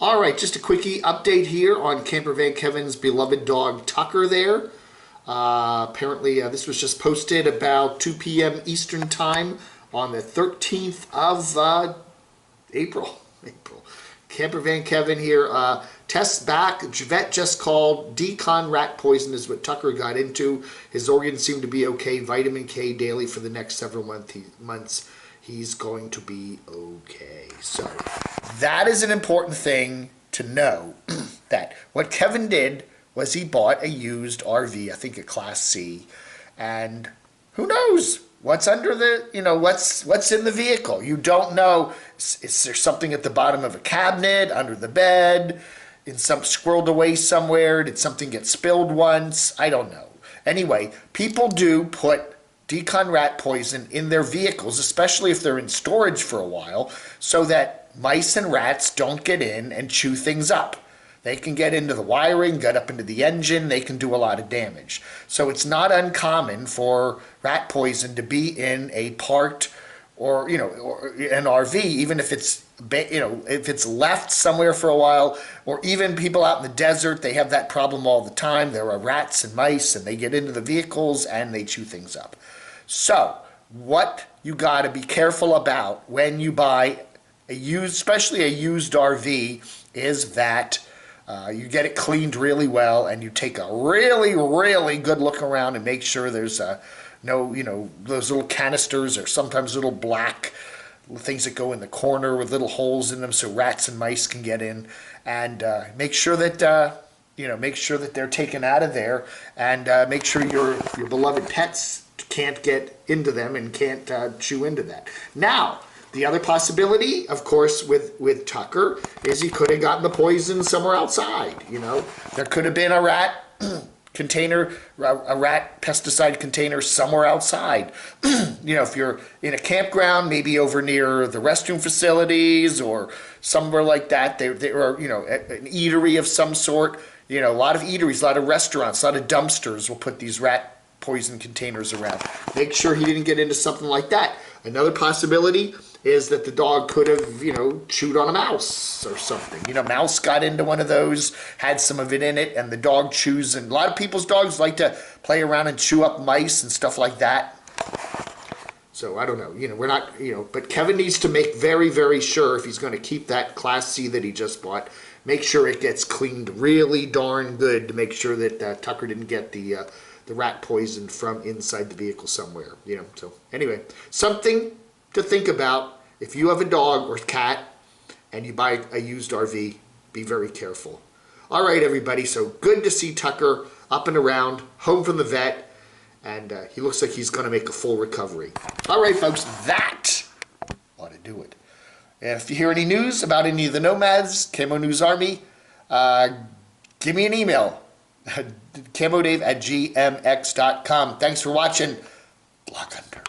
All right, just a quickie update here on Camper Van Kevin's beloved dog Tucker there. Apparently, this was just posted about 2 p.m. Eastern Time on the 13th of April. Camper Van Kevin here. Tests back. Vet just called. Decon rat poison is what Tucker got into. His organs seem to be okay. Vitamin K daily for the next several months. He's going to be okay. So that is an important thing to know. That what Kevin did was he bought a used RV, I think a Class C, and who knows what's under the, what's in the vehicle. You don't know. Is there something at the bottom of a cabinet, under the bed, in some squirreled away somewhere? Did something get spilled once? I don't know. Anyway, people do put decon rat poison in their vehicles, especially if they're in storage for a while, so that mice and rats don't get in and chew things up. They can get into the wiring, get up into the engine, they can do a lot of damage. So it's not uncommon for rat poison to be in a parked or an RV, even if it's if it's left somewhere for a while, or even people out in the desert, they have that problem all the time. There are rats and mice and they get into the vehicles and they chew things up. So what you got to be careful about when you buy a used, especially a used RV, is that you get it cleaned really well and you take a really, really good look around and make sure there's no, those little canisters or sometimes little black things that go in the corner with little holes in them so rats and mice can get in, and make sure that make sure that they're taken out of there, and make sure your beloved pets can't get into them and can't chew into that. Now, the other possibility, of course, with Tucker is he could have gotten the poison somewhere outside. There could have been a rat container, a rat pesticide container somewhere outside. If you're in a campground, maybe over near the restroom facilities or somewhere like that, there are, an eatery of some sort. A lot of eateries, a lot of restaurants, a lot of dumpsters will put these rat poison containers around. Make sure he didn't get into something like that. Another possibility is that the dog could have, chewed on a mouse or something. Mouse got into one of those, had some of it in it, and the dog chews. And a lot of people's dogs like to play around and chew up mice and stuff like that. So I don't know. We're not, but Kevin needs to make very, very sure if he's going to keep that Class C that he just bought, make sure it gets cleaned really darn good to make sure that Tucker didn't get the rat poison from inside the vehicle somewhere. So anyway, something to think about. If you have a dog or cat and you buy a used RV, be very careful. All right, everybody, so good to see Tucker up and around, home from the vet, and he looks like he's going to make a full recovery. All right, folks, that ought to do it. And if you hear any news about any of the Nomads, Camo News Army, give me an email, camodave@gmx.com. Thanks for watching. Block Hunter.